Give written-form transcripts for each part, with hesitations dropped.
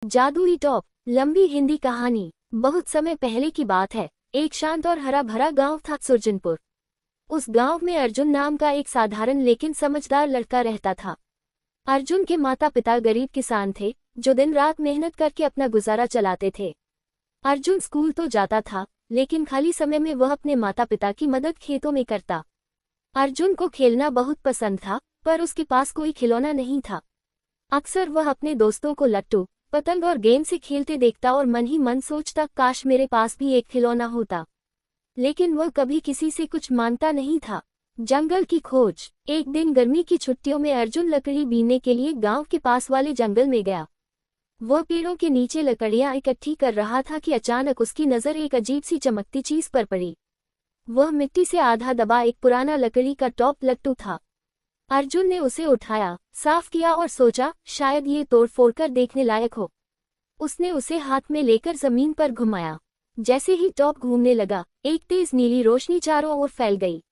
जादुई टॉप। लंबी हिंदी कहानी। बहुत समय पहले की बात है। एक शांत और हरा भरा गांव था सुरजनपुर। उस गांव में अर्जुन नाम का एक साधारण लेकिन समझदार लड़का रहता था। अर्जुन के माता पिता गरीब किसान थे जो दिन रात मेहनत करके अपना गुजारा चलाते थे। अर्जुन स्कूल तो जाता था, लेकिन खाली समय में वह अपने माता पिता की मदद खेतों में करता। अर्जुन को खेलना बहुत पसंद था, पर उसके पास कोई खिलौना नहीं था। अक्सर वह अपने दोस्तों को लट्टू, पतंग और गेंद से खेलते देखता और मन ही मन सोचता, काश मेरे पास भी एक खिलौना होता। लेकिन वह कभी किसी से कुछ मांगता नहीं था। जंगल की खोज। एक दिन गर्मी की छुट्टियों में अर्जुन लकड़ी बीनने के लिए गांव के पास वाले जंगल में गया। वह पेड़ों के नीचे लकड़ियां इकट्ठी कर रहा था कि अचानक उसकी नजर एक अजीब सी चमकती चीज पर पड़ी। वह मिट्टी से आधा दबा एक पुराना लकड़ी का टॉप लट्टू था। अर्जुन ने उसे उठाया, साफ किया और सोचा, शायद ये तोड़-फोड़ कर देखने लायक हो। उसने उसे हाथ में लेकर जमीन पर घुमाया। जैसे ही टॉप घूमने लगा, एक तेज नीली रोशनी चारों ओर फैल गई।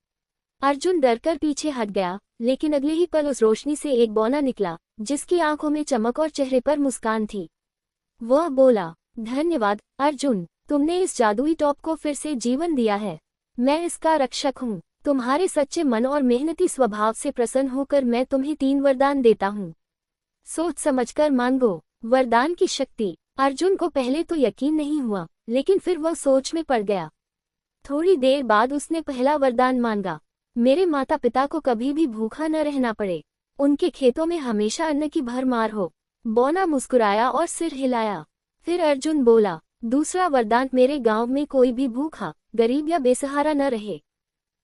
अर्जुन डरकर पीछे हट गया, लेकिन अगले ही पल उस रोशनी से एक बौना निकला, जिसकी आंखों में चमक और चेहरे पर मुस्कान थी। वह बोला, धन्यवाद अर्जुन, तुमने इस जादुई टॉप को फिर से जीवन दिया है। मैं इसका रक्षक हूँ। तुम्हारे सच्चे मन और मेहनती स्वभाव से प्रसन्न होकर मैं तुम्हें 3 वरदान देता हूँ। सोच समझकर मांगो। वरदान की शक्ति। अर्जुन को पहले तो यकीन नहीं हुआ, लेकिन फिर वह सोच में पड़ गया। थोड़ी देर बाद उसने पहला वरदान मांगा, मेरे माता पिता को कभी भी भूखा न रहना पड़े। उनके खेतों में हमेशा अन्न की भरमार हो। बौना मुस्कुराया और सिर हिलाया। फिर अर्जुन बोला, दूसरा वरदान, मेरे गांव में कोई भी भूखा, गरीब या बेसहारा न रहे।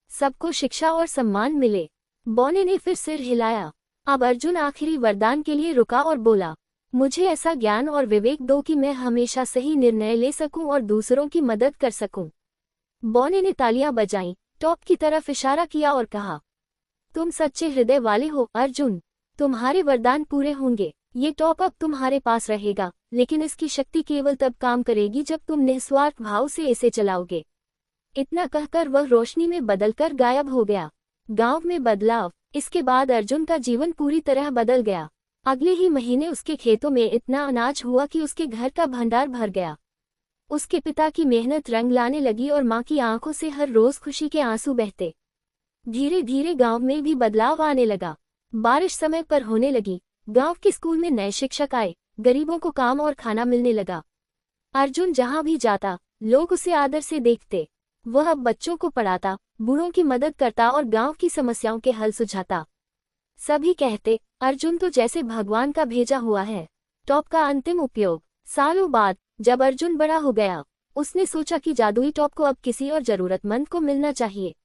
सबको शिक्षा और सम्मान मिले। बौने ने फिर सिर हिलाया। अब अर्जुन आखिरी वरदान के लिए रुका और बोला, मुझे ऐसा ज्ञान और विवेक दो कि मैं हमेशा सही निर्णय ले सकूं और दूसरों की मदद कर सकूं। बौने ने तालियां बजाईं, टॉप की तरफ इशारा किया और कहा, तुम सच्चे हृदय वाले हो अर्जुन, तुम्हारे वरदान पूरे होंगे। ये टॉप अब तुम्हारे पास रहेगा, लेकिन इसकी शक्ति केवल तब काम करेगी जब तुम निस्वार्थ भाव से इसे चलाओगे। इतना कहकर वह रोशनी में बदलकर गायब हो गया। गांव में बदलाव। इसके बाद अर्जुन का जीवन पूरी तरह बदल गया। अगले ही महीने उसके खेतों में इतना अनाज हुआ कि उसके घर का भंडार भर गया। उसके पिता की मेहनत रंग लाने लगी और मां की आंखों से हर रोज खुशी के आंसू बहते। धीरे धीरे गांव में भी बदलाव आने लगा। बारिश समय पर होने लगी। गांव के स्कूल में नए शिक्षक आए। गरीबों को काम और खाना मिलने लगा। अर्जुन जहां भी जाता, लोग उसे आदर से देखते। वह अब बच्चों को पढ़ाता, बूढ़ों की मदद करता और गांव की समस्याओं के हल सुझाता। सभी कहते, अर्जुन तो जैसे भगवान का भेजा हुआ है। टॉप का अंतिम उपयोग। सालों बाद जब अर्जुन बड़ा हो गया, उसने सोचा कि जादुई टॉप को अब किसी और जरूरतमंद को मिलना चाहिए।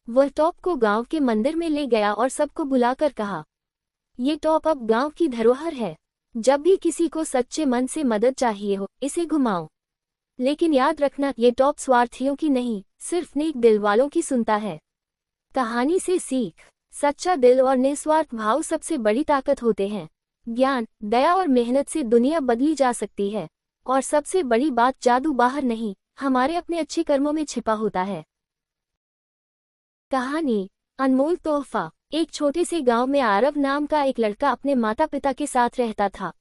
वह टॉप को गांव के मंदिर में ले गया और सबको बुलाकर कहा, ये टॉप अब गांव की धरोहर है। जब भी किसी को सच्चे मन से मदद चाहिए हो, इसे घुमाओ। लेकिन याद रखना, ये टॉप स्वार्थियों की नहीं, सिर्फ नेक दिल वालों की सुनता है। कहानी से सीख। सच्चा दिल और निस्वार्थ भाव सबसे बड़ी ताकत होते हैं। ज्ञान, दया और मेहनत से दुनिया बदली जा सकती है। और सबसे बड़ी बात, जादू बाहर नहीं, हमारे अपने अच्छे कर्मों में छिपा होता है। कहानी, अनमोल तोहफा। एक छोटे से गांव में आरव नाम का एक लड़का अपने माता पिता के साथ रहता था।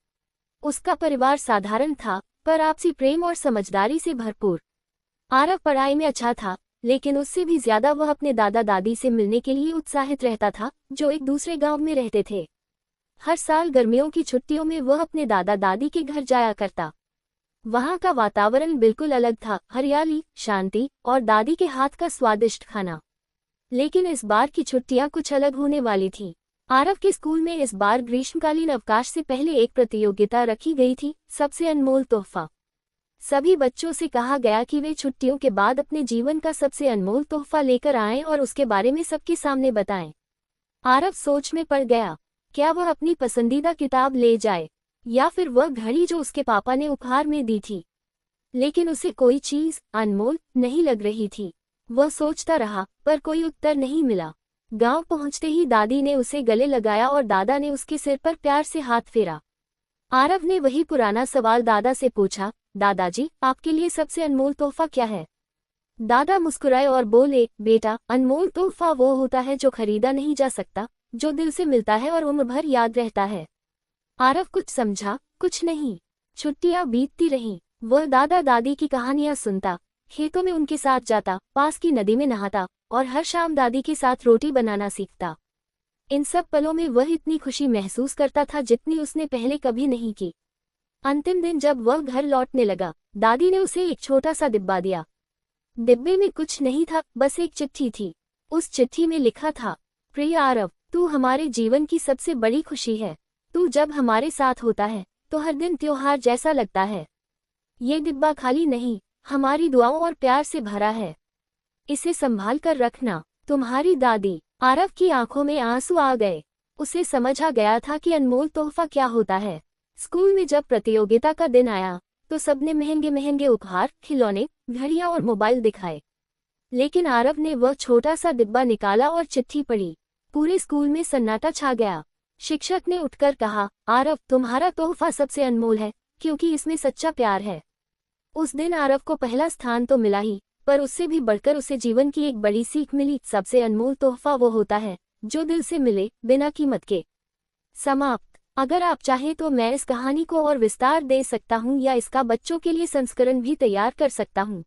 उसका परिवार साधारण था, पर आपसी प्रेम और समझदारी से भरपूर। आरव पढ़ाई में अच्छा था, लेकिन उससे भी ज्यादा वह अपने दादा दादी से मिलने के लिए उत्साहित रहता था, जो एक दूसरे गांव में रहते थे। हर साल गर्मियों की छुट्टियों में वह अपने दादा दादी के घर जाया करता। वहां का वातावरण बिल्कुल अलग था, हरियाली, शांति और दादी के हाथ का स्वादिष्ट खाना। लेकिन इस बार की छुट्टियां कुछ अलग होने वाली थी। आरव के स्कूल में इस बार ग्रीष्मकालीन अवकाश से पहले एक प्रतियोगिता रखी गई थी, सबसे अनमोल तोहफा। सभी बच्चों से कहा गया कि वे छुट्टियों के बाद अपने जीवन का सबसे अनमोल तोहफा लेकर आएं और उसके बारे में सबके सामने बताएं। आरव सोच में पड़ गया, क्या वह अपनी पसंदीदा किताब ले जाए, या फिर वह घड़ी जो उसके पापा ने उपहार में दी थी। लेकिन उसे कोई चीज अनमोल नहीं लग रही थी। वह सोचता रहा, पर कोई उत्तर नहीं मिला। गांव पहुंचते ही दादी ने उसे गले लगाया और दादा ने उसके सिर पर प्यार से हाथ फेरा। आरव ने वही पुराना सवाल दादा से पूछा, दादाजी, आपके लिए सबसे अनमोल तोहफा क्या है? दादा मुस्कुराए और बोले, बेटा, अनमोल तोहफा वो होता है जो खरीदा नहीं जा सकता, जो दिल से मिलता है और उम्र भर याद रहता है। आरव कुछ समझा, कुछ नहीं। छुट्टियां बीतती रहीं। वह दादा दादी की कहानियां सुनता, खेतों में उनके साथ जाता, पास की नदी में नहाता और हर शाम दादी के साथ रोटी बनाना सीखता। इन सब पलों में वह इतनी खुशी महसूस करता था जितनी उसने पहले कभी नहीं की। अंतिम दिन जब वह घर लौटने लगा, दादी ने उसे एक छोटा सा डिब्बा दिया। डिब्बे में कुछ नहीं था, बस एक चिट्ठी थी। उस चिट्ठी में लिखा था, प्रिय आरव, तू हमारे जीवन की सबसे बड़ी खुशी है। तू जब हमारे साथ होता है तो हर दिन त्योहार जैसा लगता है। ये डिब्बा खाली नहीं, हमारी दुआओं और प्यार से भरा है। इसे संभाल कर रखना, तुम्हारी दादी। आरव की आंखों में आंसू आ गए। उसे समझ आ गया था कि अनमोल तोहफा क्या होता है। स्कूल में जब प्रतियोगिता का दिन आया तो सबने महंगे महंगे उपहार, खिलौने, घड़ियां और मोबाइल दिखाए, लेकिन आरव ने वह छोटा सा डिब्बा निकाला और चिट्ठी पढ़ी। पूरे स्कूल में सन्नाटा छा गया। शिक्षक ने उठकर कहा, आरव, तुम्हारा तोहफा सबसे अनमोल है, क्योंकि इसमें सच्चा प्यार है। उस दिन आरव को पहला स्थान तो मिला ही, पर उससे भी बढ़कर उसे जीवन की एक बड़ी सीख मिली। सबसे अनमोल तोहफा वो होता है जो दिल से मिले, बिना कीमत के। समाप्त। अगर आप चाहें तो मैं इस कहानी को और विस्तार दे सकता हूँ या इसका बच्चों के लिए संस्करण भी तैयार कर सकता हूँ।